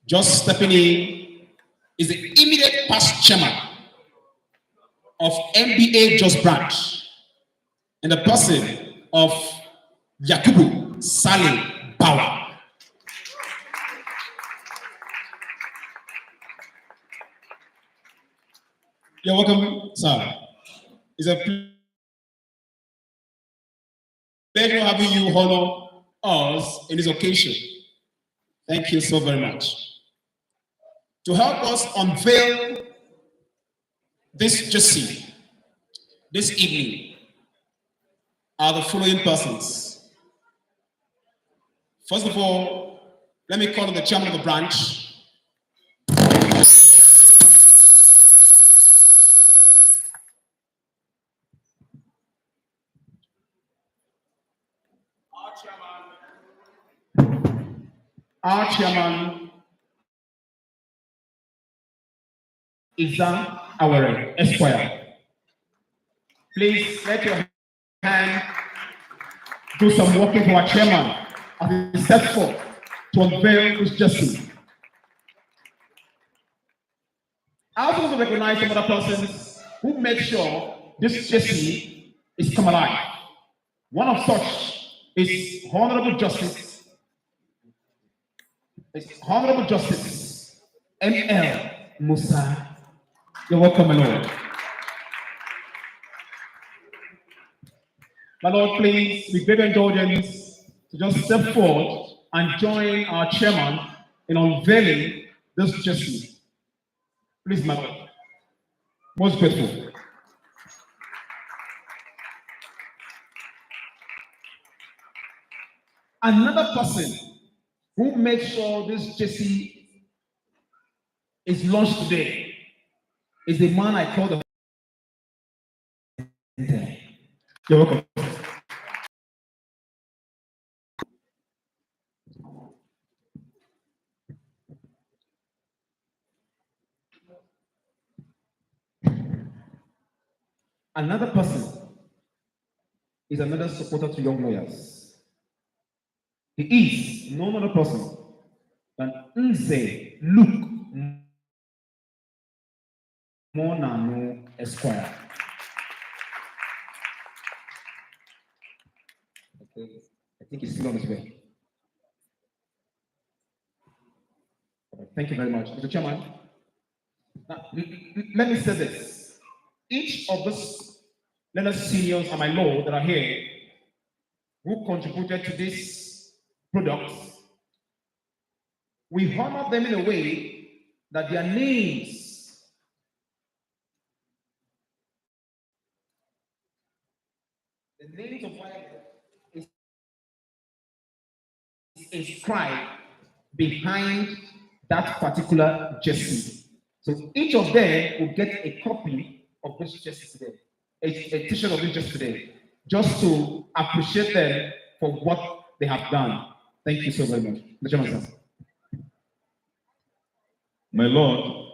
Just stepping in is the immediate past chairman of MBA Jos Branch in the person of Yakubu Salim Bawa. You're welcome, sir. It's a pleasure having you honor us in this occasion. Thank you so very much. To help us unveil this jersey this evening are the following persons. First of all, let me call on the chairman of the branch. Our chairman, Izan Awere, Esquire. Please let your hand do some working for our chairman as he steps forth to unveil this jersey. I also want to recognize some other persons who make sure this jersey is come alive. One of such is Honorable Justice M.L. Musa. You're welcome, my Lord. My Lord, please, with great indulgence, to just step forward and join our chairman in unveiling this jersey. Please, my Lord. Most grateful. Another person who makes sure this jersey is launched today is the man I call the. You're welcome. Another person is another supporter to young lawyers. He is no other person than Nze Luke Monano Esquire. Okay, I think he's still on his way. Thank you very much, Mr. Chairman. Now, let me say this. Each of those seniors and my lord that are here who contributed to this product, we honor them in a way that their names the names of YLF is inscribed behind that particular jersey. So each of them will get a copy of this jersey today, a t-shirt of this jersey today, just to appreciate them for what they have done. Thank you so very much. Mr. Chairman, sir. My Lord,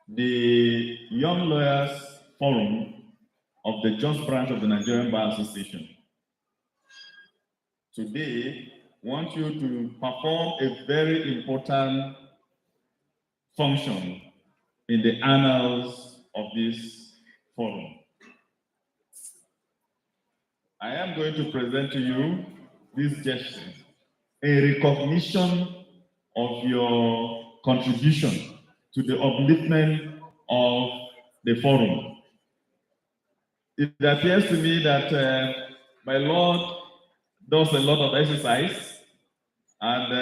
the Young Lawyers Forum of the Jos Branch of the Nigerian Bar Association today want you to perform a very important function in the annals of this forum. I am going to present to you this gesture, a recognition of your contribution to the upliftment of the forum. It appears to me that my Lord does a lot of exercise, and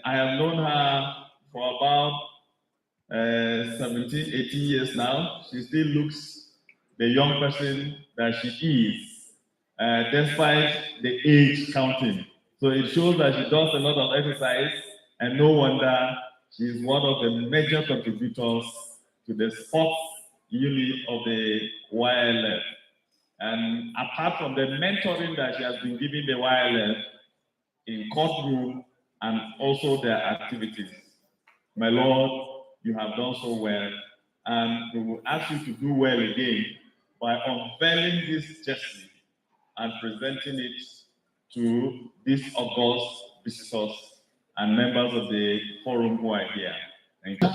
I have known her for about 17, 18 years now. She still looks the young person that she is, despite the age counting. So it shows that she does a lot of exercise, and no wonder she is one of the major contributors to the sports unit of the YLF. And apart from the mentoring that she has been giving the YLF in courtroom and also their activities, my Lord, you have done so well, and we will ask you to do well again by unveiling this jersey and presenting it to these august visitors and members of the forum who are here. Thank you.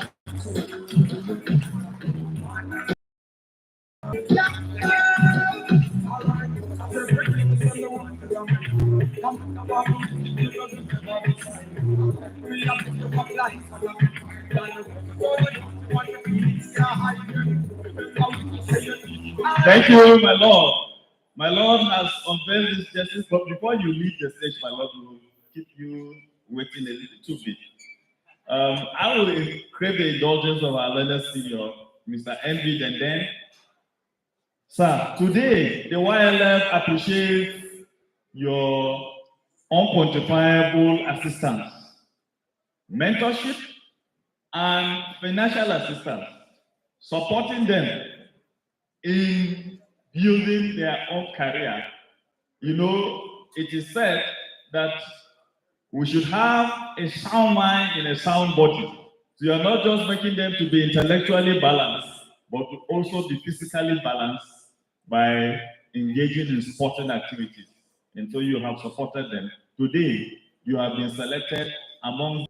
Thank you, my Lord. My Lord has unveiled this justice, but before you leave the stage, my Lord, we will keep you waiting a little bit. I will crave the indulgence of our learned senior, Mr. Envid, and then, sir, today the YLF appreciates your unquantifiable assistance, mentorship, and financial assistance, supporting them in building their own career. You know, it is said that we should have a sound mind in a sound body. So you're not just making them to be intellectually balanced, but to also be physically balanced by engaging in sporting activities. And so you have supported them. Today, you have been selected among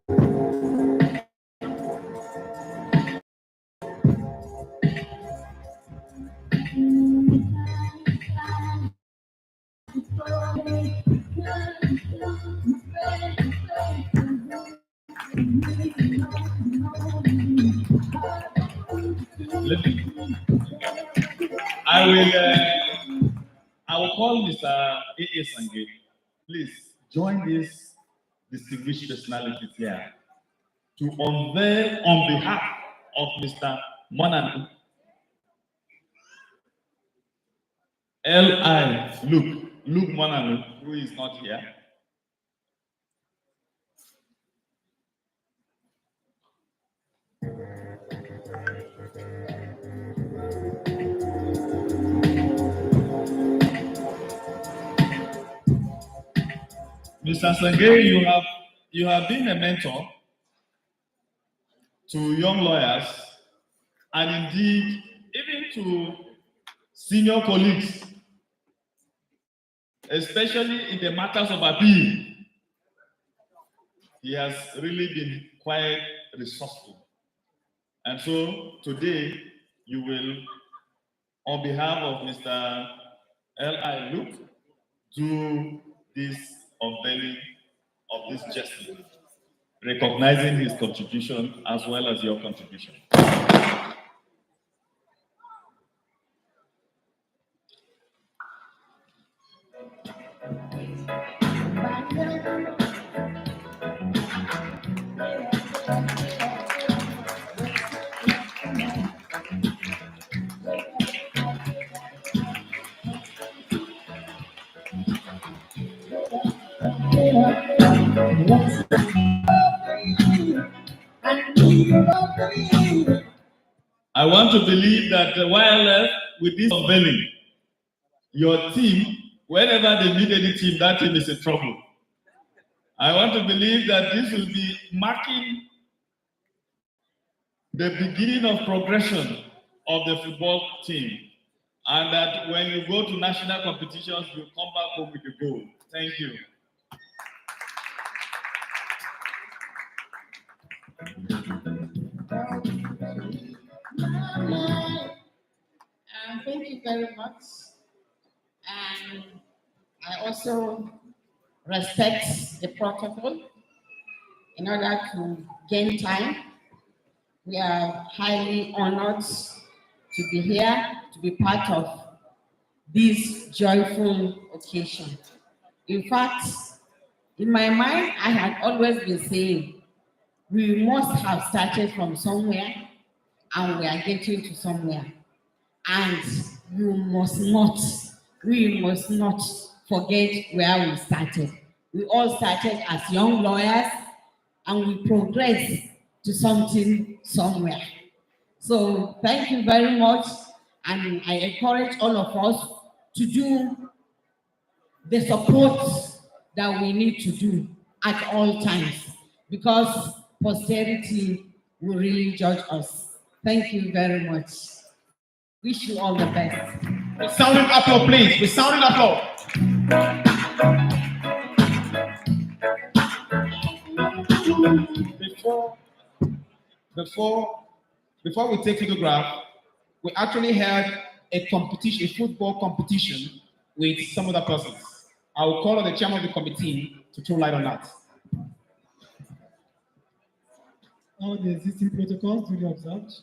I will call Mr. A.A. Sange. Please join these distinguished personalities here to unveil on behalf of Mr. Monan L.I. Luke Monan, who is not here. Mr. Sange, you have been a mentor to young lawyers and indeed even to senior colleagues, especially in the matters of appeal. He has really been quite resourceful. And so today you will, on behalf of Mr. L.I. Luke, do this unveiling of this justice, recognizing his contribution as well as your contribution. I want to believe that the YLF, with this unveiling, your team, whenever they meet any team, that team is in trouble. I want to believe that this will be marking the beginning of progression of the football team, and that when you go to national competitions, you come back home with a goal. Thank you. Thank you very much. And I also respect the protocol in order to gain time. We are highly honored to be here, to be part of this joyful occasion. In fact, in my mind, I had always been saying, we must have started from somewhere and we are getting to somewhere. And we must not forget where we started. We all started as young lawyers and we progressed to something somewhere. So thank you very much. And I encourage all of us to do the support that we need to do at all times, because posterity will really judge us. Thank you very much. Wish you all the best. Resounding applause, please. Resounding applause. Before we take photograph, we actually had a competition, a football competition with some other persons. I will call on the chairman of the committee to throw light on that. All the existing protocols duly observed.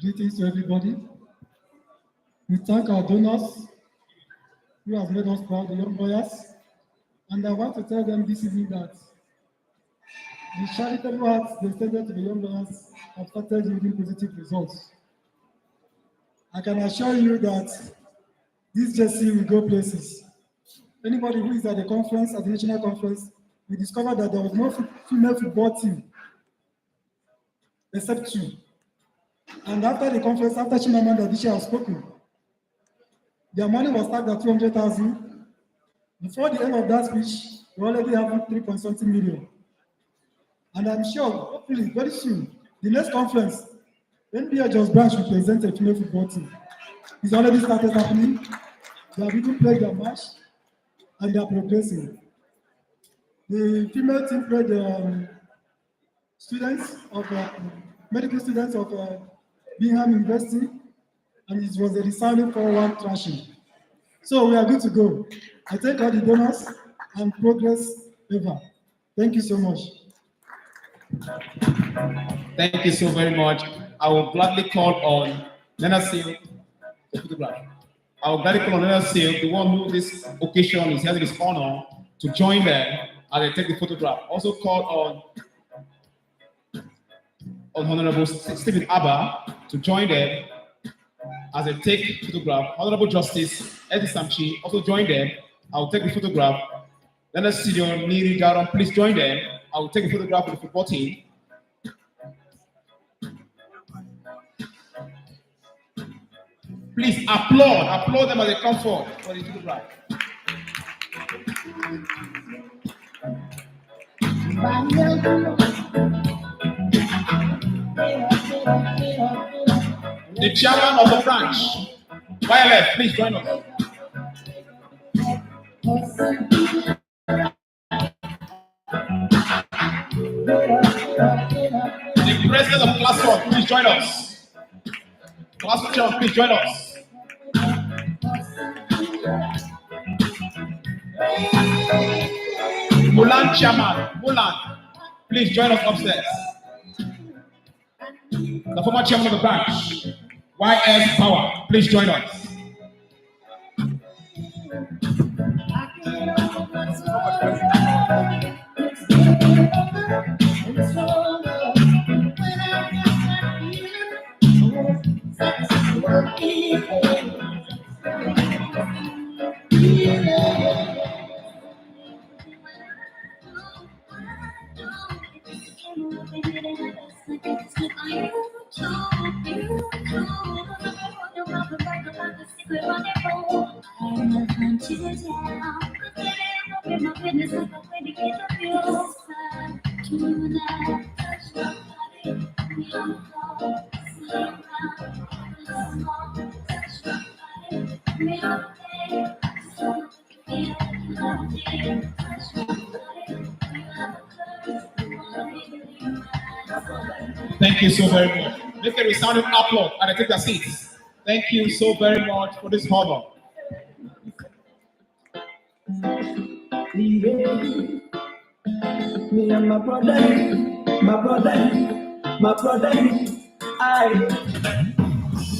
Greetings to everybody. We thank our donors who have made us proud, the young lawyers. And I want to tell them this evening that the charitable acts they extended to the young lawyers have started yielding positive results. I can assure you that this jersey will go places. Anybody who is at the conference, at the national conference, we discovered that there was no female football team except two. And after the conference, after Chimamanda Adichie has spoken, their money was tagged at 200,000. Before the end of that speech, we already have 3 point something million. And I'm sure, hopefully, very soon, the next conference, NBA Jos Branch will present a female football team. It's already started happening. They have even played their match, and they are progressing. The female team played students of medical students of Bingham University, and it was a resounding 4-1 thrashing. So we are good to go. I thank all the donors and progress ever. Thank you so much. Thank you so very much. I will gladly call on Leonard Seal to photograph. I will gladly call on Leonard Seal, the one who this occasion is having his honor, to join them as they take the photograph. Also call on Honorable Stephen Abba to join them as they take photograph. Honorable Justice Eddie Samchi also join them. I will take the photograph. Leonard Seal, Niri Garon, please join them. I will take a photograph of the football team. Please applaud them as they come forward for the photograph. The chairman of the branch YLF, please join us. The president of class 1, please join us. Class 1 chairman, please join us. Mulan chairman, Mulan, please join us upstairs. The former chairman of the branch, YS Power, please join us. Thank you so very much. Make a resounding applause and I take their seats. Thank you so very much for this honor. Me and my brother,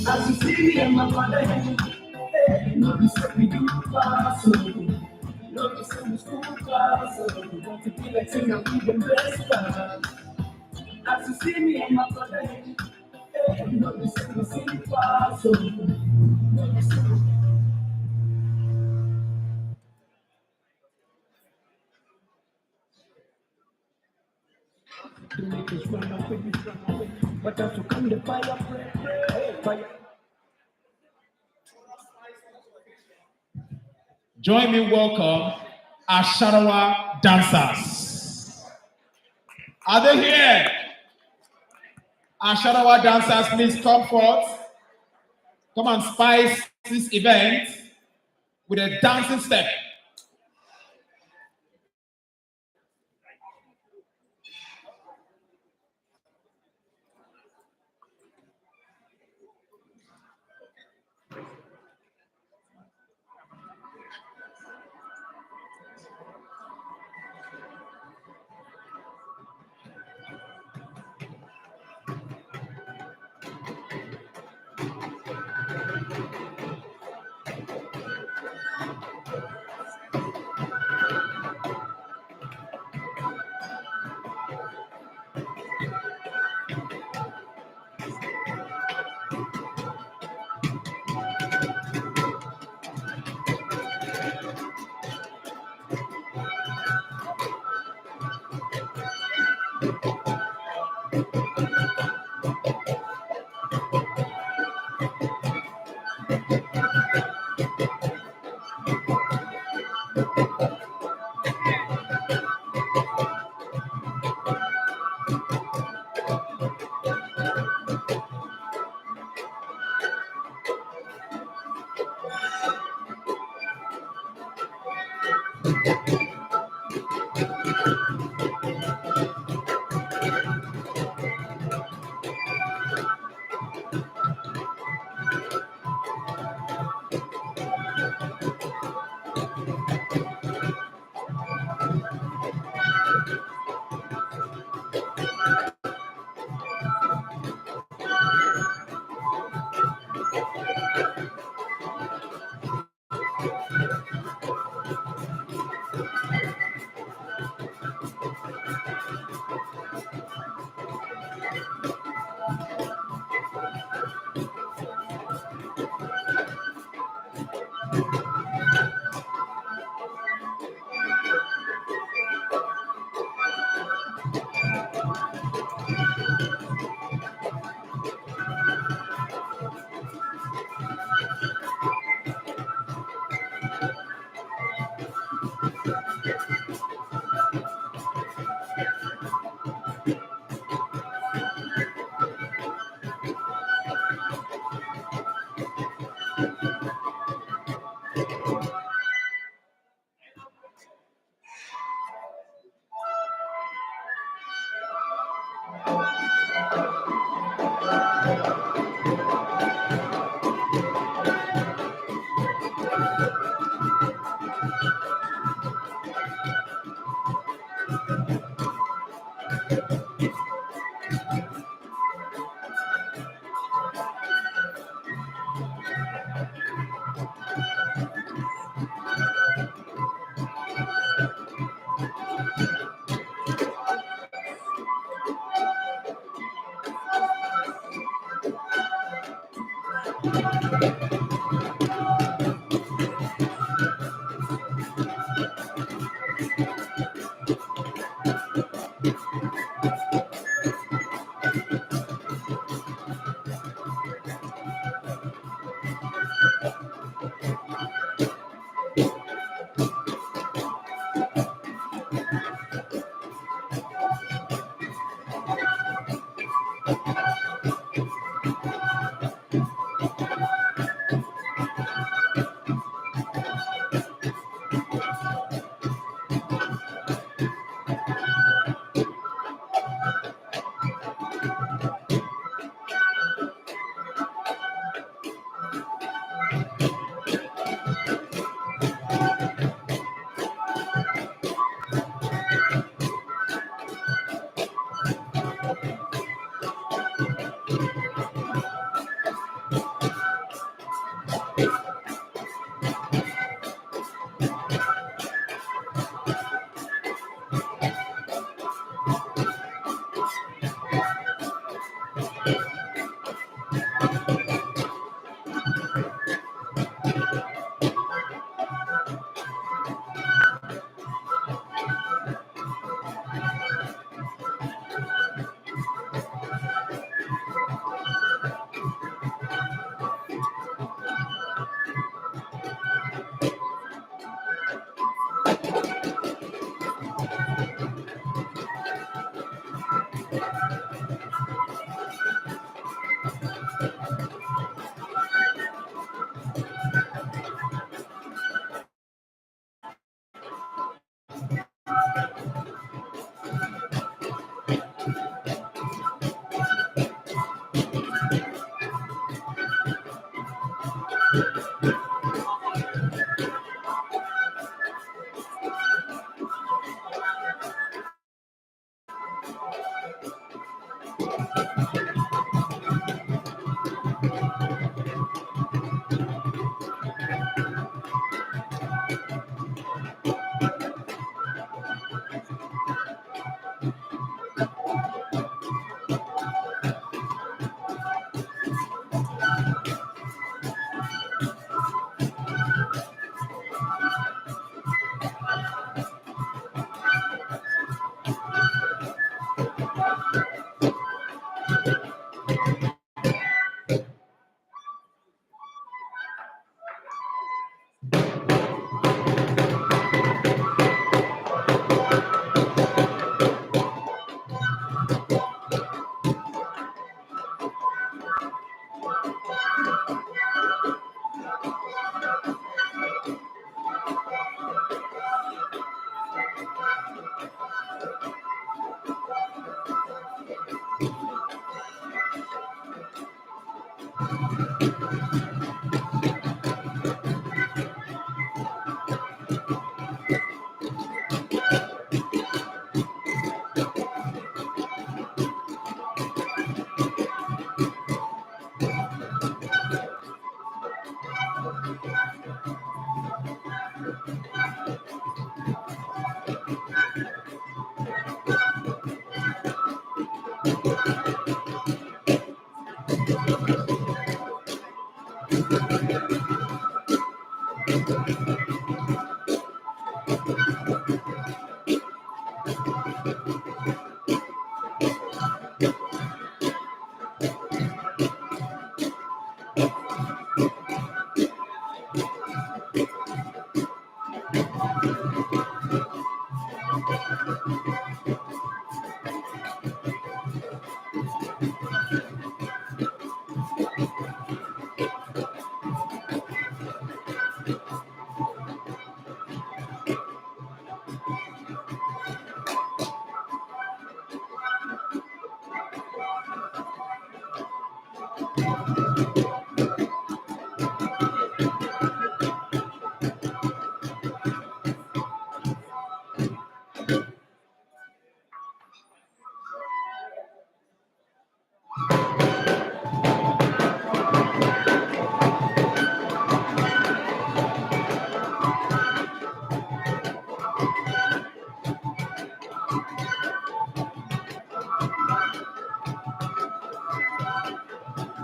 as you see me and my brother, hey, no, we say we do fast, no, we say we school class, we want to be like saying I'm even best friend. As you see me and my brother, hey, no, we say we sing fast, no, we say we but as you come the fire. Join me, welcome our Sharawa dancers. Are they here? Our Sharawa dancers, please come forth. Come and spice this event with a dancing step.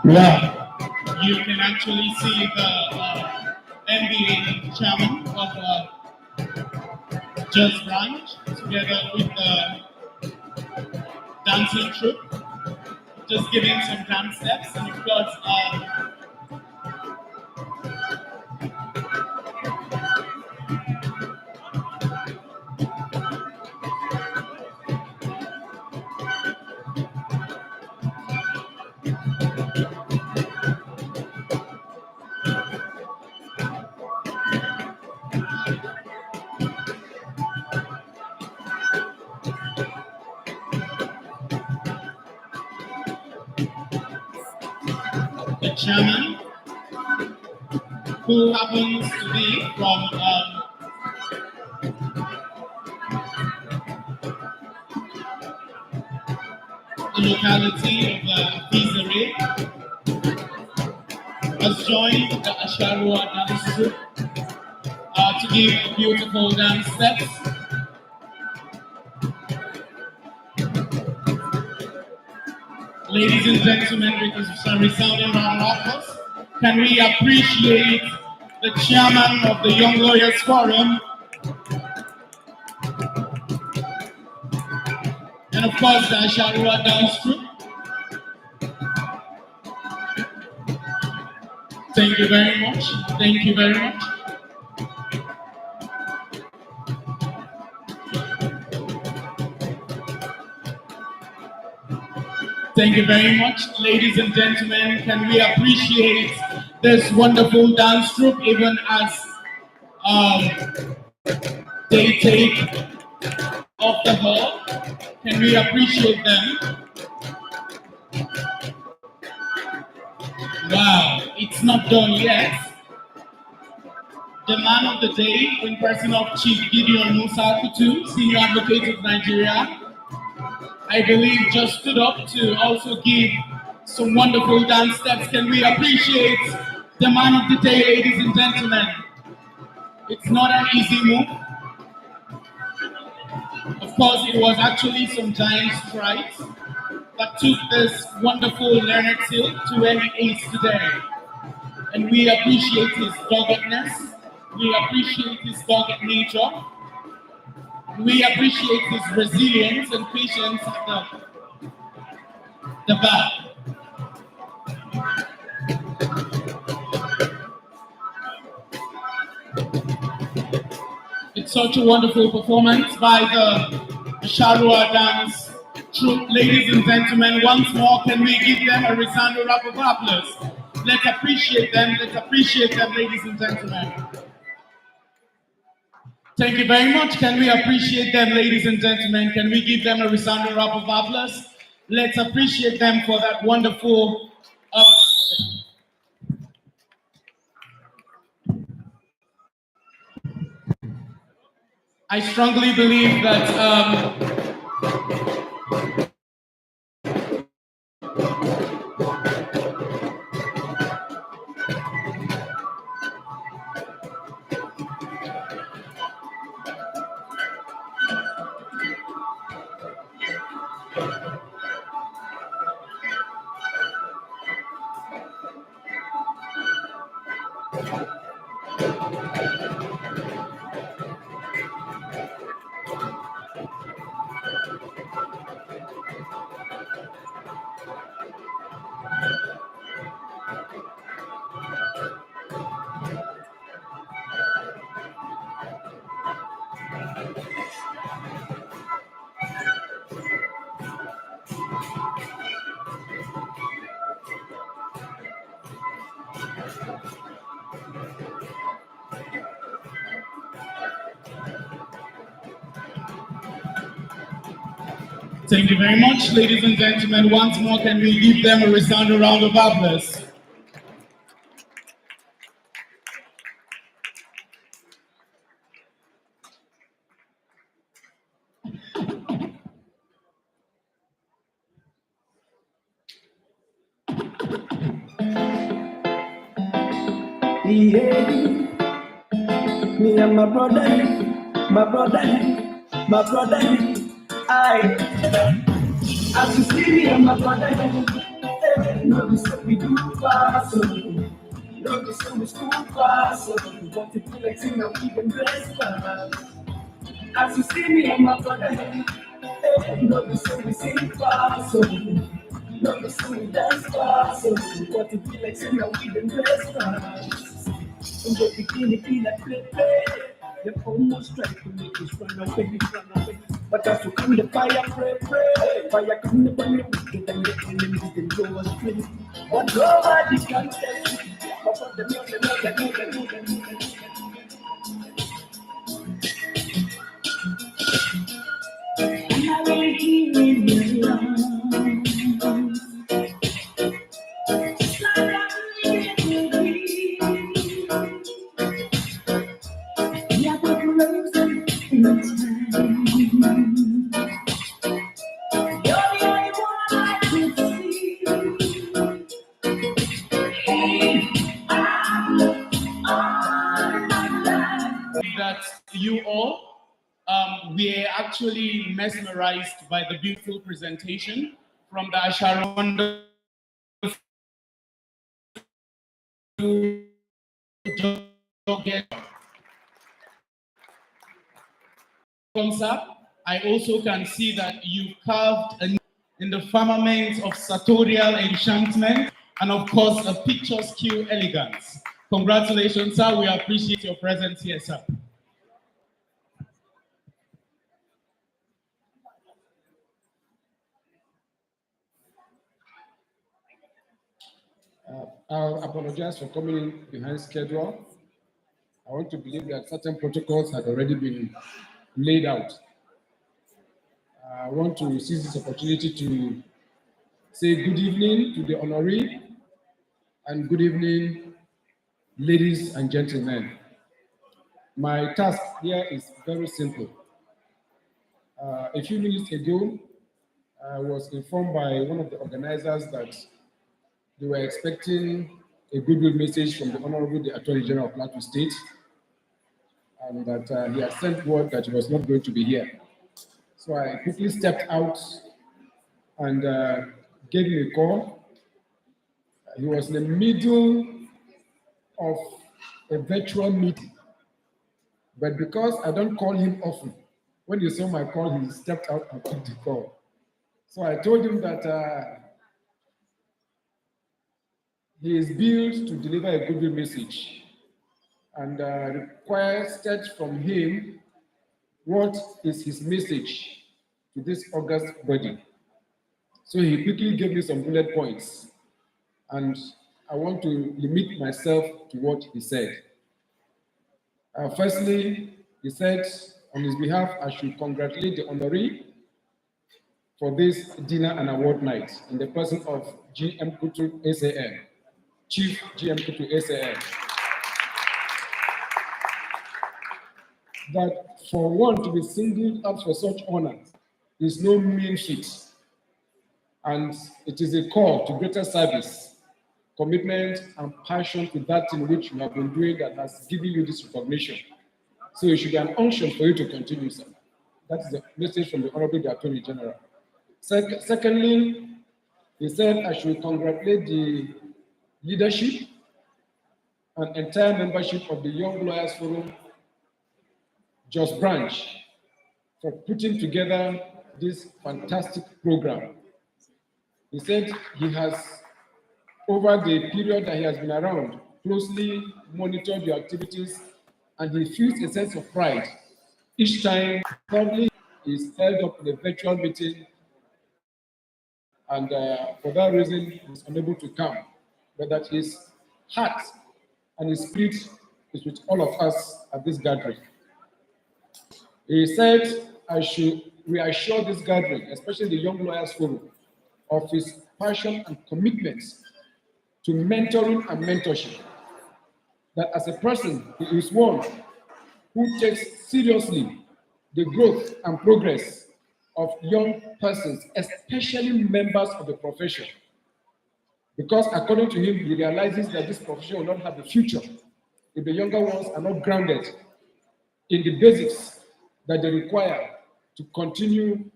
Wow. You can actually see the NBA chairman of Jos Branch together with the dancing troupe, just giving some dance steps, and of course, the chairman, who happens to be from the locality of Fizere, has joined the Asharua dance group to give beautiful dance steps. Ladies and gentlemen, with some resounding round of applause, can we appreciate the chairman of the Young Lawyers Forum, and of course the Asharua dance group. Thank you very much. Thank you very much. Thank you very much. Ladies and gentlemen, can we appreciate this wonderful dance troupe even as they take off the hall? Can we appreciate them? Wow, it's not done yet. The man of the day, in person of Chief Gideon Musa Kutu, Senior Advocate of Nigeria, I believe just stood up to also give some wonderful dance steps. Can we appreciate the man of the day, ladies and gentlemen? It's not an easy move. Of course, it was actually some giant strides that took this wonderful Leonard Silk to where he is today. And we appreciate his doggedness. We appreciate his dogged nature. We appreciate his resilience and patience at the back. It's such a wonderful performance by the Sharua dance troupe. Ladies and gentlemen, once more, can we give them a resounding round of applause? Let's appreciate them, ladies and gentlemen. Thank you very much. Can we appreciate them, ladies and gentlemen? Can we give them a resounding round of applause? Let's appreciate them for that wonderful I strongly believe that Thank you very much, ladies and gentlemen. Once more, can we give them a resounding round of applause? Yeah, me and my brother, I. As you see me and my brother, no be so we do fast, no be so we school fast, we want to feel like sing and we can dress fast. As you see me and my brother, no be so we sing fast, no be so we dance fast, we want to feel like sing and we can dress fast. In the beginning, feel like play. They almost try to make us run away. But as you come the fire, pray. Fire come the burn, wicked and the enemies, then go astray. But nobody can tell you. But the and I will hear you alone. That you all were actually mesmerized by the beautiful presentation from the Asharonda concert. I also can see that you carved in the firmament of sartorial enchantment and of course a picturesque elegance. Congratulations, sir. We appreciate your presence here, sir. I'll apologize for coming in behind schedule. I want to believe that certain protocols had already been laid out. I want to seize this opportunity to say good evening to the honoree and good evening, ladies and gentlemen. My task here is very simple. A few minutes ago, I was informed by one of the organizers that they were expecting a goodwill message from the Honorable the Attorney General of Plateau State, and that he had sent word that he was not going to be here. So I quickly stepped out and gave him a call. He was in the middle of a virtual meeting, but because I don't call him often, when he saw my call, he stepped out and took the call. So I told him that he is billed to deliver a goodwill message and requested from him what is his message to this august body. So he quickly gave me some bullet points, and I want to limit myself to what he said. Firstly, he said on his behalf, I should congratulate the honoree for this dinner and award night in the person of GM Kutu SAN, Chief GM Kutu SAN. That for one to be singled out for such honor is no mean feat, and it is a call to greater service, commitment, and passion to that in which you have been doing that has given you this recognition. So it should be an unction for you to continue, sir. That is the message from the Honorable Attorney General. Secondly, he said I should congratulate the leadership and entire membership of the Young Lawyers Forum, Jos Branch, for putting together this fantastic program. He said he has, over the period that he has been around, closely monitored your activities, and he feels a sense of pride each time probably is held up in a virtual meeting, and for that reason he was unable to come, but that his heart and his spirit is with all of us at this gathering. He said, I should reassure this gathering, especially the Young Lawyers Forum, of his passion and commitment to mentoring and mentorship. That as a person, he is one who takes seriously the growth and progress of young persons, especially members of the profession. Because according to him, he realizes that this profession will not have a future if the younger ones are not grounded in the basics that they require to continue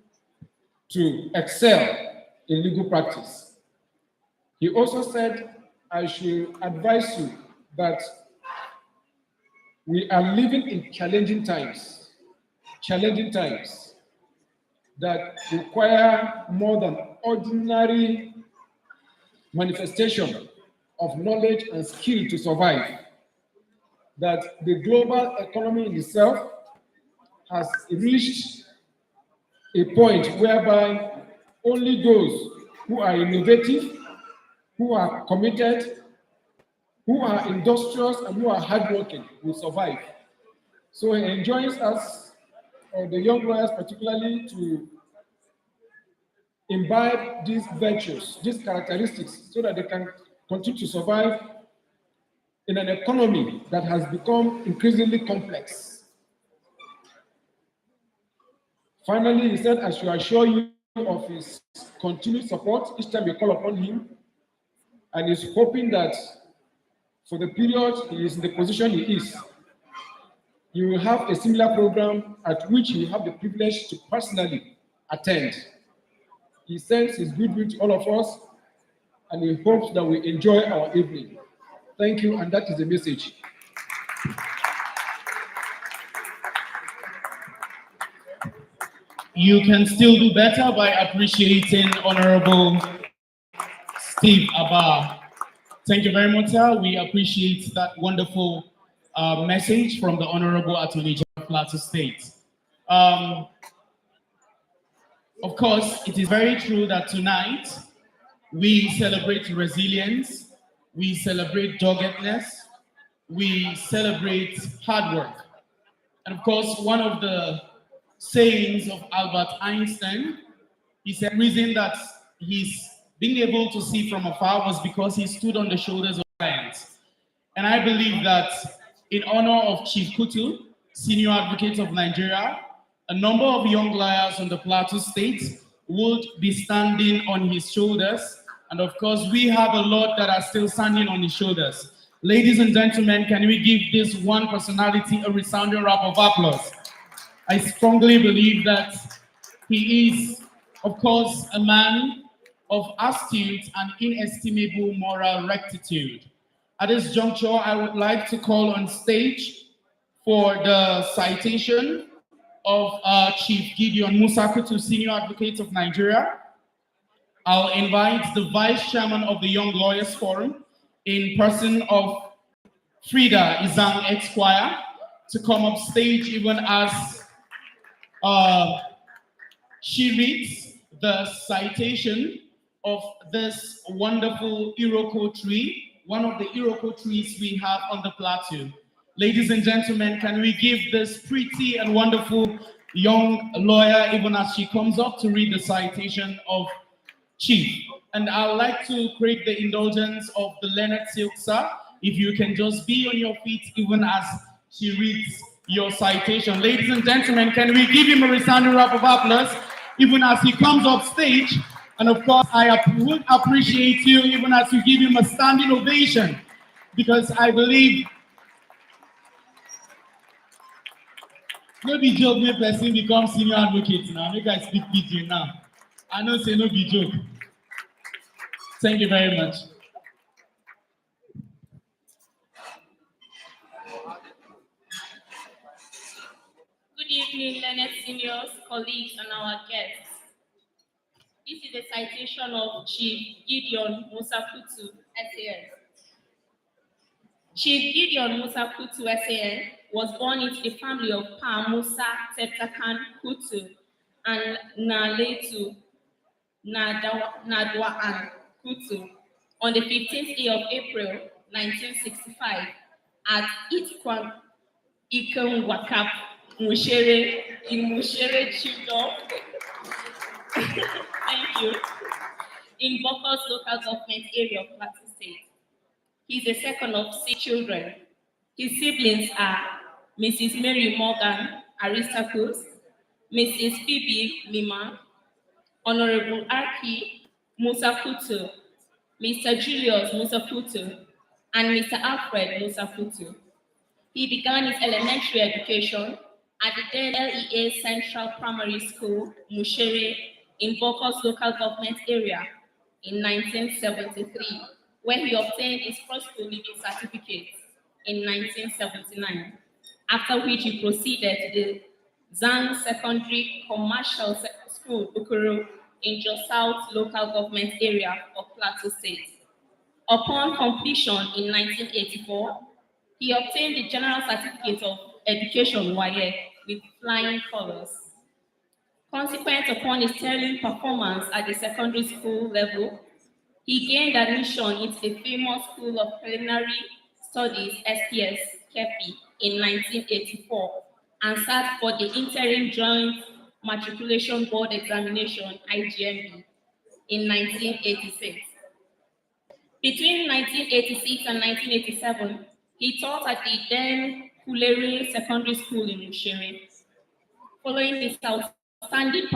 to excel in legal practice. He also said, I should advise you that we are living in challenging times that require more than ordinary manifestation of knowledge and skill to survive. That the global economy in itself has reached a point whereby only those who are innovative, who are committed, who are industrious, and who are hardworking will survive. So he enjoins us, or the young lawyers particularly, to imbibe these virtues, these characteristics, so that they can continue to survive in an economy that has become increasingly complex. Finally, he said, I should assure you of his continued support each time you call upon him, and he's hoping that for the period he is in the position he is, you will have a similar program at which you have the privilege to personally attend. He sends his goodwill to all of us, and he hopes that we enjoy our evening. Thank you, and that is the message. You can still do better by appreciating Honorable Steve Abba. Thank you very much, sir. We appreciate that wonderful message from the Honorable Attorney General of Plateau State. Of course, it is very true that tonight we celebrate resilience, we celebrate doggedness, we celebrate hard work. And of course, one of the sayings of Albert Einstein, he said the reason that he's being able to see from afar was because he stood on the shoulders of giants. And I believe that in honor of Chief Kutu, Senior Advocate of Nigeria, a number of young lawyers on the Plateau State would be standing on his shoulders. And of course, we have a lot that are still standing on his shoulders. Ladies and gentlemen, can we give this one personality a resounding round of applause? I strongly believe that he is, of course, a man of astute and inestimable moral rectitude. At this juncture, I would like to call on stage for the citation of Chief Gideon Musakutu, Senior Advocate of Nigeria. I'll invite the Vice Chairman of the Young Lawyers Forum, in person of Frida Izang Esquire, to come up stage even as she reads the citation of this wonderful Iroko tree, one of the Iroko trees we have on the plateau. Ladies and gentlemen, can we give this pretty and wonderful young lawyer, even as she comes up to read the citation of Chief. And I'd like to create the indulgence of the Leonard Silk, sir. If you can just be on your feet even as she reads your citation. Ladies and gentlemen, can we give him a resounding round of applause even as he comes up stage? And of course, I would appreciate you even as you give him a standing ovation, because I believe no be joke when person become senior advocate now. Make I speak PG now. I know say no be joke. Thank you very much. evening, learned seniors, colleagues, and our guests. This is a citation of Chief Gideon Musakutu, SAS. Chief Gideon Musakutu, SAS, was born into the family of Pa Musa Teptakan Kutu and Naletu Nadwaan Kutu on the 15th day of April 1965 at Ikengwakap, Mushere, in Mushere Chiefdom. Thank you. In Bokos local government area of Plateau State. He's the second of 6 children. His siblings are Mrs. Mary Morgan Aristarchus, Mrs. Phoebe Lima, Honorable Aki Musakutu, Mr. Julius Musakutu, and Mr. Alfred Musakutu. He began his elementary education at the then LEA Central Primary School, Mushere, in Bokos local government area in 1973, where he obtained his first school living certificate in 1979, after which he proceeded to the Zhang Secondary Commercial School, Bukuru, in Jos South local government area of Plateau State. Upon completion in 1984, he obtained the General Certificate of Education YLF with flying colors. Consequent upon his sterling performance at the secondary school level, he gained admission into the famous School of Culinary Studies SPS KEPI in 1984 and sat for the Interim Joint Matriculation Board Examination IGMB in 1986. Between 1986 and 1987, he taught at the then Kulere Secondary School in Mushere. Following his outstanding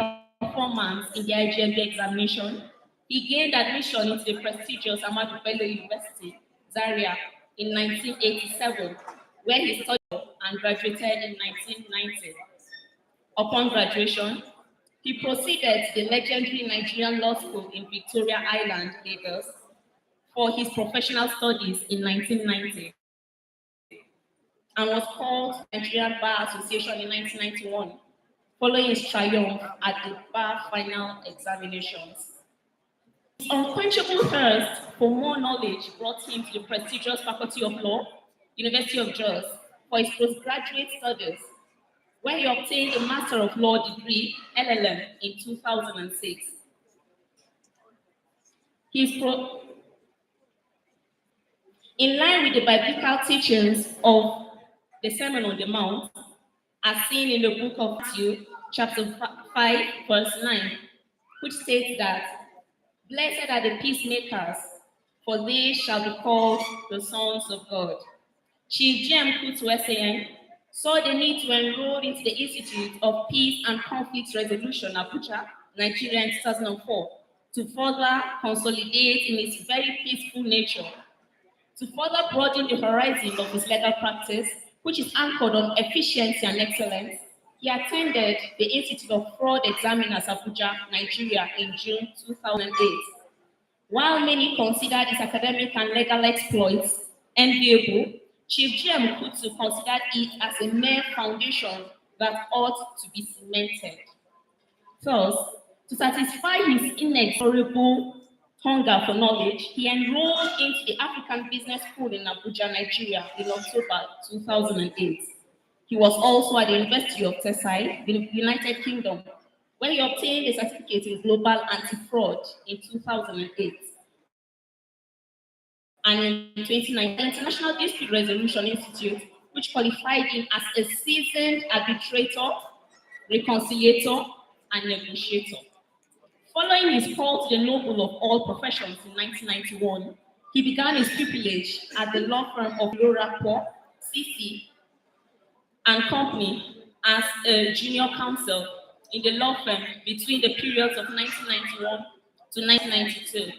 performance in the IGMB examination, he gained admission into the prestigious Ahmadu Bello University, Zaria, in 1987, where he studied and graduated in 1990. Upon graduation, he proceeded to the legendary Nigerian Law School in Victoria Island, Lagos, for his professional studies in 1990, and was called to Nigerian Bar Association in 1991, following his triumph at the bar final examinations. His unquenchable thirst for more knowledge brought him to the prestigious Faculty of Law, University of Jos, for his postgraduate studies, where he obtained a Master of Law degree, LLM, in 2006. In line with the biblical teachings of the Sermon on the Mount, as seen in the book of Matthew, chapter 5, verse 9, which states that, "Blessed are the peacemakers, for they shall be called the sons of God." Chief J.M. Kutu SAN saw the need to enroll into the Institute of Peace and Conflict Resolution, Abuja, Nigeria, in 2004, to further consolidate in its very peaceful nature. To further broaden the horizon of his legal practice, which is anchored on efficiency and excellence, he attended the Institute of Fraud Examiners, Abuja, Nigeria, in June 2008. While many considered his academic and legal exploits enviable, Chief J.M. Kutu considered it as a mere foundation that ought to be cemented. Thus, to satisfy his inexorable hunger for knowledge, he enrolled into the African Business School in Abuja, Nigeria in October 2008. He was also at the University of Tesai, the United Kingdom, where he obtained a certificate in global anti-fraud in 2008. And in 2019, the International Dispute Resolution Institute, which qualified him as a seasoned arbitrator, reconciliator, and negotiator. Following his call to the noble of all professions in 1991, he began his pupillage at the law firm of Laura Poor, CC, and Company as a junior counsel in the law firm between the periods of 1991 to 1992.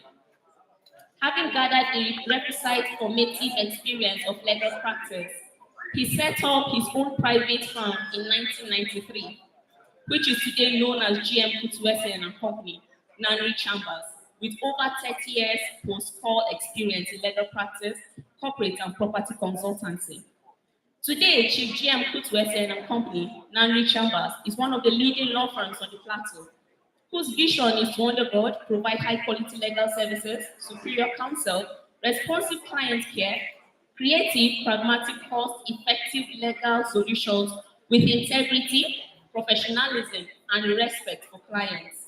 Having gathered the requisite formative experience of legal practice, he set up his own private firm in 1993, which is today known as GM Kutu and Company, Nanry Chambers, with over 30 years post-call experience in legal practice, corporate and property consultancy. Today, Chief GM Kutuese and Company, Nanry Chambers, is one of the leading law firms on the plateau, whose vision is to under God provide high-quality legal services, superior counsel, responsive client care, creative, pragmatic, cost-effective legal solutions with integrity, professionalism, and respect for clients.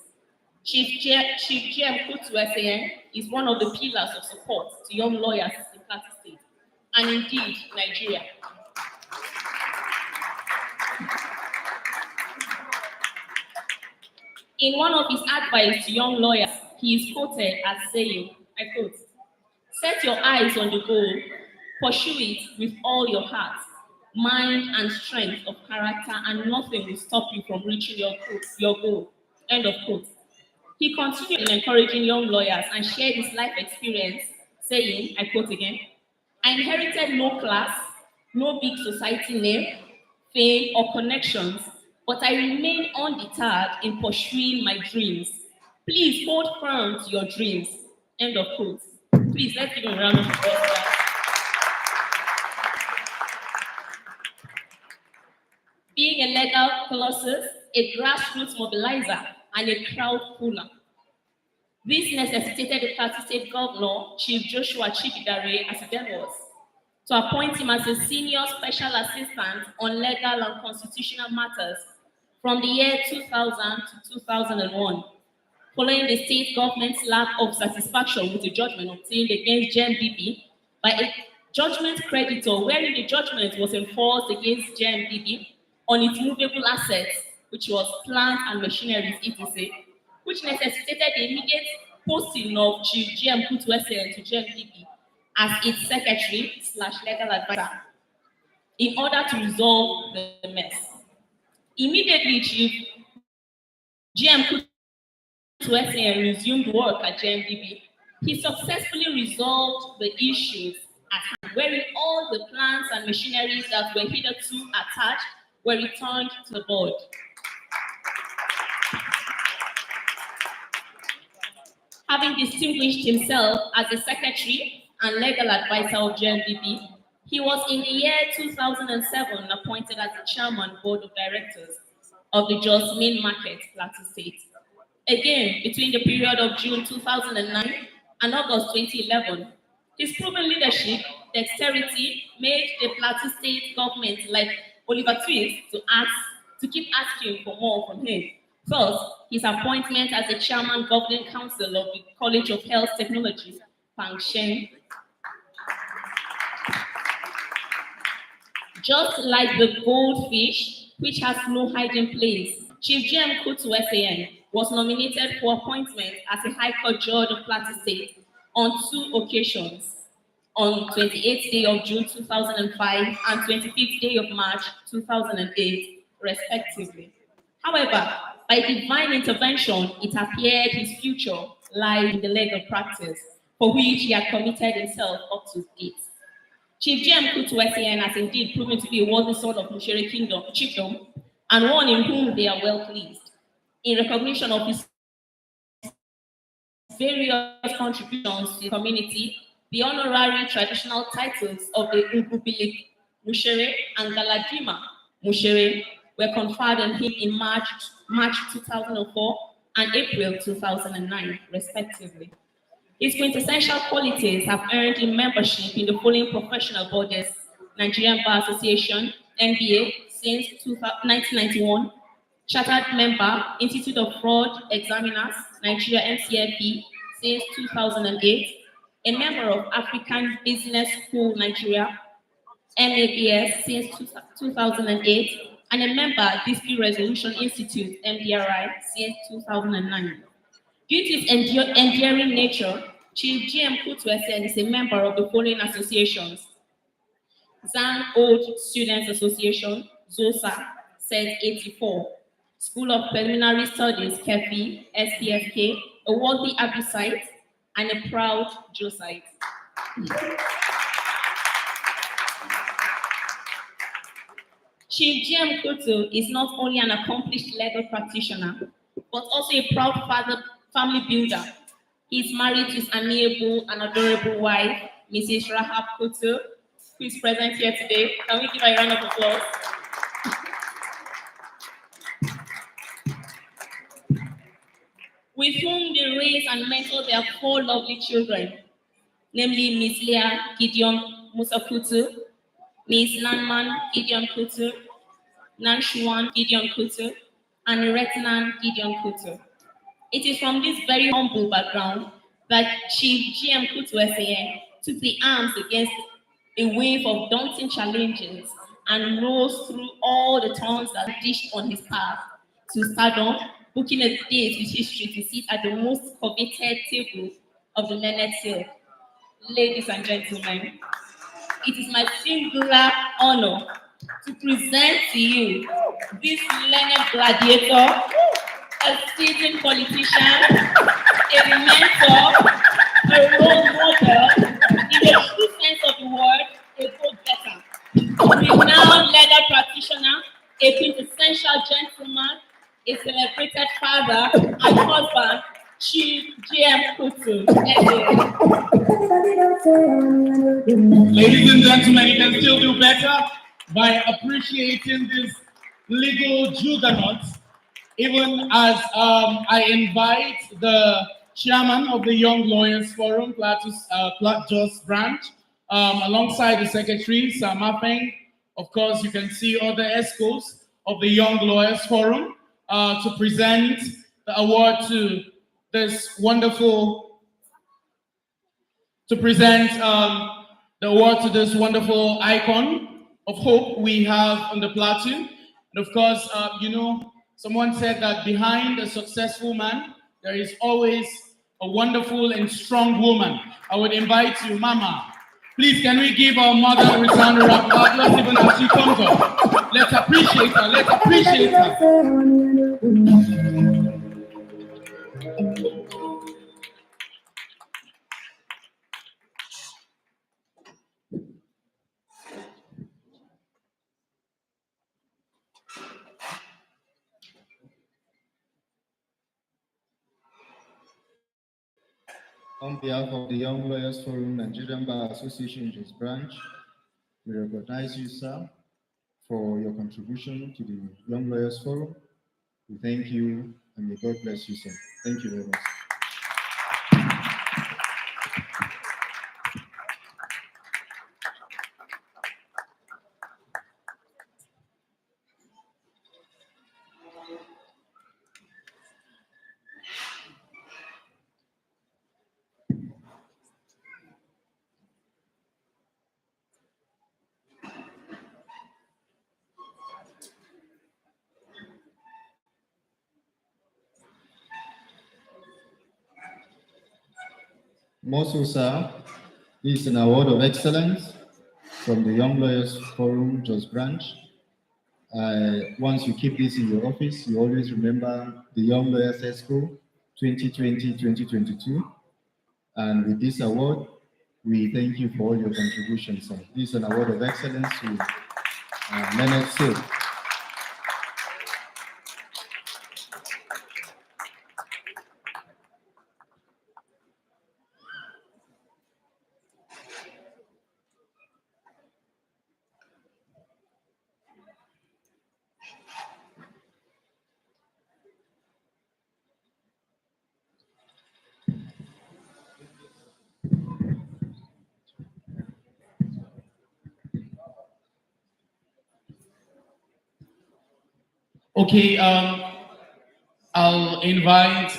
Chief GM Kutuese is one of the pillars of support to young lawyers in Plateau State, and indeed Nigeria. In one of his advice to young lawyers, he is quoted as saying, I quote, "Set your eyes on the goal, pursue it with all your heart, mind, and strength of character, and nothing will stop you from reaching your goal." End of quote. He continued in encouraging young lawyers and shared his life experience, saying, I quote again, "I inherited no class, no big society name, fame, or connections, but I remain undeterred in pursuing my dreams. Please hold firm to your dreams." End of quote. Please, let's give him a round of applause for that. Being a legal colossus, a grassroots mobilizer, and a crowd puller. This necessitated the Plateau State Governor, Chief Joshua Chibidare, as he then was, to appoint him as a senior special assistant on legal and constitutional matters from the year 2000 to 2001, following the state government's lack of satisfaction with the judgment obtained against JMDB by a judgment creditor, wherein the judgment was enforced against JMDB on its movable assets, which was plant and machineries, etc., which necessitated the immediate posting of Chief GM Kutuese to JMDB as its secretary/legal advisor in order to resolve the mess. Immediately, Chief GM Kutuese resumed work at JMDB. He successfully resolved the issues at hand, wherein all the plants and machineries that were hitherto attached were returned to the board. Having distinguished himself as a secretary and legal advisor of JMDB, he was in the year 2007 appointed as the chairman board of directors of the Jos Main Market, Plateau State. Again, between the period of June 2009 and August 2011, his proven leadership, dexterity, made the Plateau State government like Oliver Twist to keep asking for more from him. Thus, his appointment as the chairman governing council of the College of Health Technology, Pangshen. Just like the goldfish, which has no hiding place, Chief GM Kutuese was nominated for appointment as a High Court judge of Plateau State on 2 occasions, on 28th day of June 2005 and 25th day of March 2008, respectively. However, by divine intervention, it appeared his future lied in the legal practice, for which he had committed himself up to date. Chief GM Kutuese has indeed proven to be a worthy son of Mushere chiefdom, and one in whom they are well pleased. In recognition of his various contributions to the community, the honorary traditional titles of the Ngubilik Mushere and Galadima Mushere were conferred on him in March 2004 and April 2009, respectively. His quintessential qualities have earned him membership in the following professional bodies: Nigerian Bar Association, NBA, since 1991, Chartered Member, Institute of Fraud Examiners, Nigeria MCFE, since 2008, a member of African Business School Nigeria, MABS, since 2008, and a member Dispute Resolution Institute, MDRI, since 2009. Due to its enduring nature, Chief GM Kutuese is a member of the following associations: Zan Old Students Association, ZOSA, since 84, School of Preliminary Studies, KEFI, SPFK, a worthy Abusite, and a proud Josite. Chief GM Kutu is not only an accomplished legal practitioner, but also a proud father, family builder. He is married to his amiable and adorable wife, Mrs. Rahab Kutu, who is present here today. Can we give a round of applause? With whom they raise and mentor their 4 lovely children, namely Miss Leah Gideon Musa Kutu, Miss Nanman Gideon Kutu, Nanshuan Gideon Kutu, and Retnan Gideon Kutu. It is from this very humble background that Chief GM Kutu SAN took the arms against a wave of daunting challenges and rose through all the thorns that dished on his path to stardom, booking a date with history to sit at the most coveted table of the Leonard Hill. Ladies and gentlemen, it is my singular honor to present to you this learned gladiator, a seasoned politician, a mentor, a role model, in the true sense of the word, a go-getter, a renowned legal practitioner, a quintessential gentleman, a celebrated father and husband, Chief GM Kutu. Ladies and gentlemen, you can still do better by appreciating this legal juggernaut, even as I invite the chairman of the Young Lawyers Forum, Jos Branch, alongside the secretary, Sir Mapeng. Of course, you can see other escorts of the Young Lawyers Forum to present the award to this wonderful, the award to this wonderful icon of hope we have on the plateau. And of course, someone said that behind a successful man, there is always a wonderful and strong woman. I would invite you, Mama. Please, can we give our mother a resounding round of applause even as she comes up? Let's appreciate her. Let's appreciate her. On behalf of the Young Lawyers Forum Nigerian Bar Association Jos Branch, we recognize you, sir, for your contribution to the Young Lawyers Forum. We thank you and may God bless you, sir. Thank you very much. Also, sir, this is an award of excellence from the Young Lawyers Forum Jos Branch. Once you keep this in your office, you always remember the Young Lawyers Expo 2020-2022. And with this award, we thank you for all your contributions, sir. This is an award of excellence to Leonard Hill. Okay, I'll invite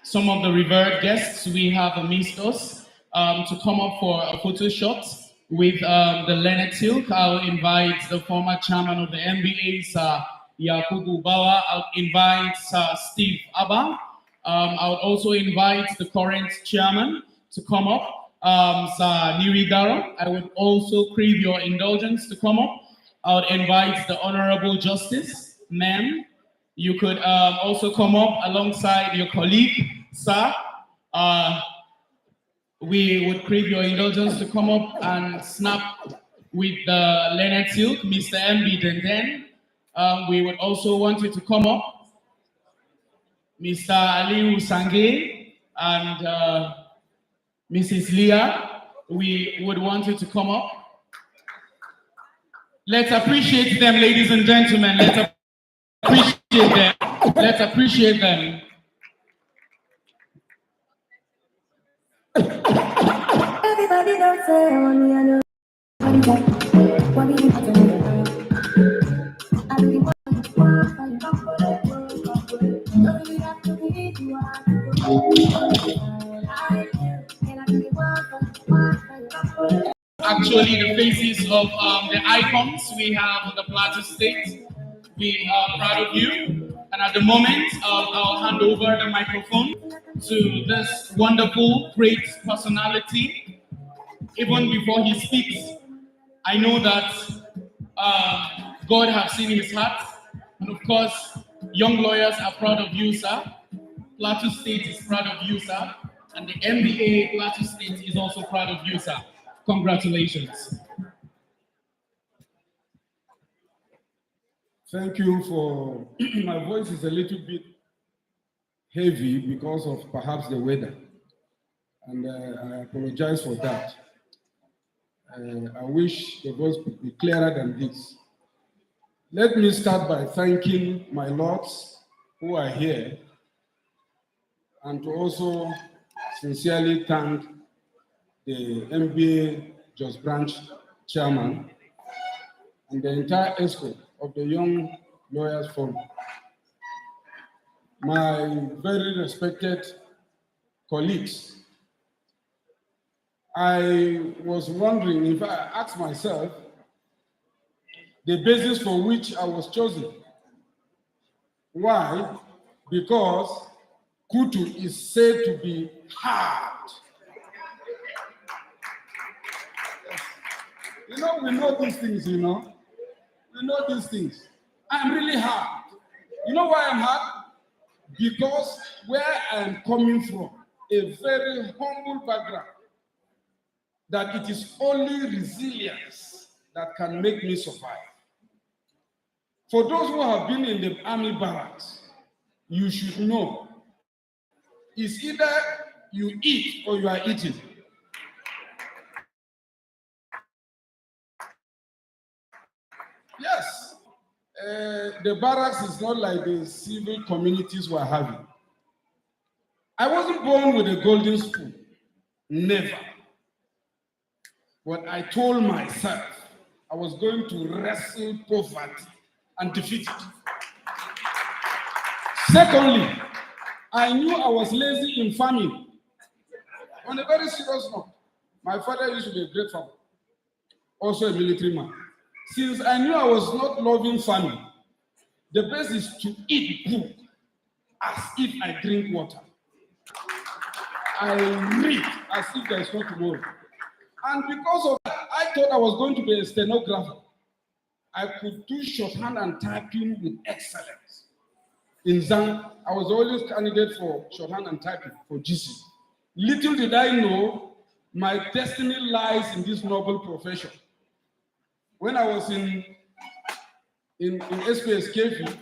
some of the revered guests we have amidst us to come up for a photo shot with the Leonard Hill. I'll invite the former chairman of the NBA, Sir Yakubu Bawa. I'll invite Sir Steve Abba. I would also invite the current chairman to come up, Sir Niri Daro. I would also crave your indulgence to come up. I would invite the Honorable Justice, ma'am. You could also come up alongside your colleague, sir. We would crave your indulgence to come up and snap with the Leonard Hill, Mr. MB Denden. We would also want you to come up, Mr. Aliu Sange and Mrs. Leah. We would want you to come up. Let's appreciate them, ladies and gentlemen. Let's appreciate them. Let's appreciate them. Everybody don't say only I know. Actually, the faces of the icons we have on the Plateau State. We are proud of you. And at the moment, I'll hand over the microphone to this wonderful, great personality. Even before he speaks, I know that God has seen his heart. And of course, young lawyers are proud of you, sir. Plateau State is proud of you, sir. And the MBA Plateau State is also proud of you, sir. Congratulations. Thank you for, my voice is a little bit heavy because of perhaps the weather. And I apologize for that. I wish the voice could be clearer than this. Let me start by thanking my lords who are here, and to also sincerely thank the MBA Jos Branch chairman and the entire ESCO of the Young Lawyers Forum. My very respected colleagues, I was wondering if I asked myself the basis for which I was chosen. Why? Because Kutu is said to be hard. You know, we know these things, you know. We know these things. I'm really hard. You know why I'm hard? Because where I am coming from, a very humble background, that it is only resilience that can make me survive. For those who have been in the army barracks, you should know, it's either you eat or you are eating. Yes, the barracks is not like the civil communities we're having. I wasn't born with a golden spoon, never. But I told myself I was going to wrestle poverty and defeat it. Secondly, I knew I was lazy in farming. On a very serious note, my father used to be a great farmer, also a military man. Since I knew I was not loving farming, the best is to eat food as if I drink water. I read as if there is no tomorrow. And because of that, I thought I was going to be a stenographer. I could do shorthand and typing with excellence. In Zang, I was always candidate for shorthand and typing for GC. Little did I know, my destiny lies in this noble profession. When I was in SPS KV,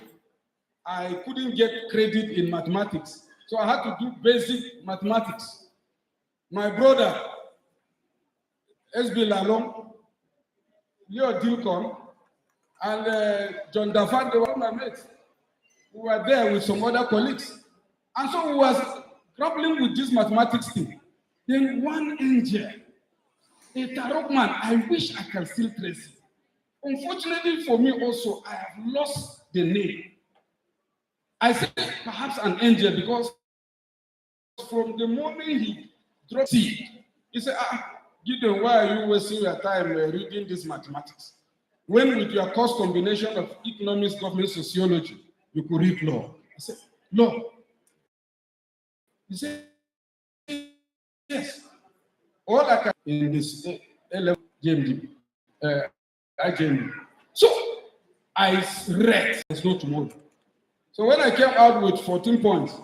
I couldn't get credit in mathematics, so I had to do basic mathematics. My brother, SB Lalong, Leo Dilcon, and John Dafan, they were my mates. We were there with some other colleagues. And so we was grappling with this mathematics thing. Then one angel, a Tarok man, I wish I can still trace it. Unfortunately for me also, I have lost the name. I say perhaps an angel because from the moment he dropped seed, he said, Gideon, why are you wasting your time reading this mathematics? When with your course combination of economics, government, sociology, you could read law. I said, law. He said, yes. All I can in this A-level GMD, IGMD. So I read, there's no tomorrow. So when I came out with 14 points,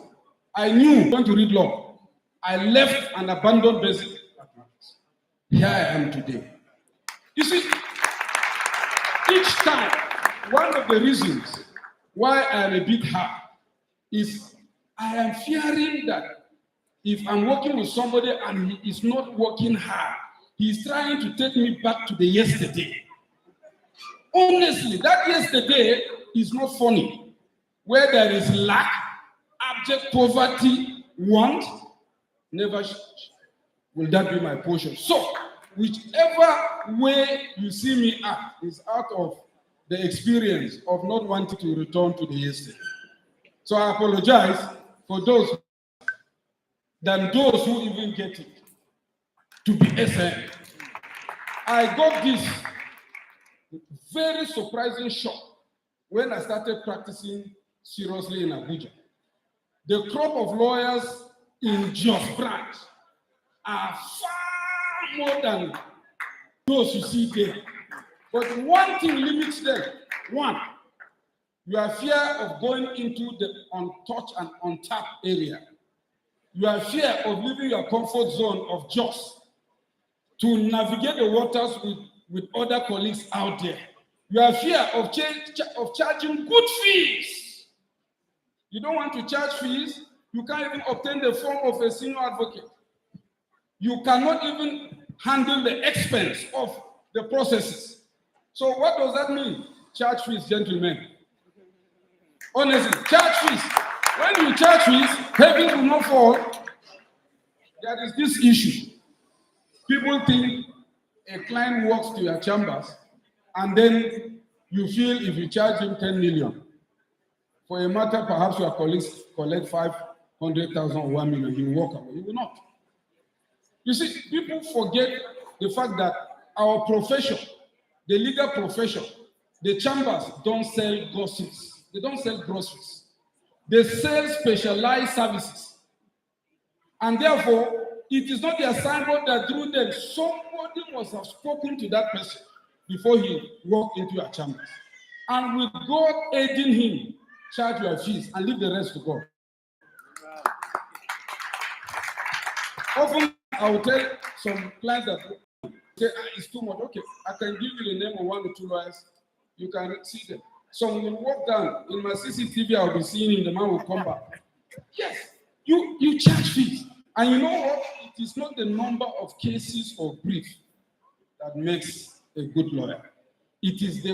I knew I was going to read law. I left and abandoned basic mathematics. Here I am today. You see, each time, one of the reasons why I am a bit hard is I am fearing that if I'm working with somebody and he is not working hard, he's trying to take me back to the yesterday. honestly, that yesterday is not funny. Where there is lack, abject poverty, want, never will that be my portion. So, whichever way you see me act is out of the experience of not wanting to return to the yesterday. So I apologize for those who even get it to be SN. I got this very surprising shock when I started practicing seriously in Abuja. The crop of lawyers in Jos Branch are far more than those you see there. But one thing limits them. One, your fear of going into the untouched and untapped area. Your fear of leaving your comfort zone of Jos to navigate the waters with other colleagues out there. Your fear of charging good fees. You don't want to charge fees. You can't even obtain the form of a senior advocate. You cannot even handle the expense of the processes. So what does that mean? Charge fees, gentlemen. Honestly, charge fees. When you charge fees, heaven will not fall. There is this issue. People think a client walks to your chambers and then you feel if you charge him 10 million, for a matter perhaps your colleagues collect 500,000 or 1 million, he will walk away. He will not. You see, people forget the fact that our profession, the legal profession, the chambers don't sell groceries. They don't sell groceries. They sell specialized services. And therefore, it is not their signboard that drew them. Somebody must have spoken to that person before he walked into your chambers. And with God aiding him, charge your fees and leave the rest to God. Often, I will tell some clients that say, it's too much. Okay, I can give you the name of 1 or 2 lawyers. You can see them. Some will walk down. In my CCTV, I'll be seeing him. The man will come back. Yes, you charge fees. And you know what? It is not the number of cases or briefs that makes a good lawyer. It is the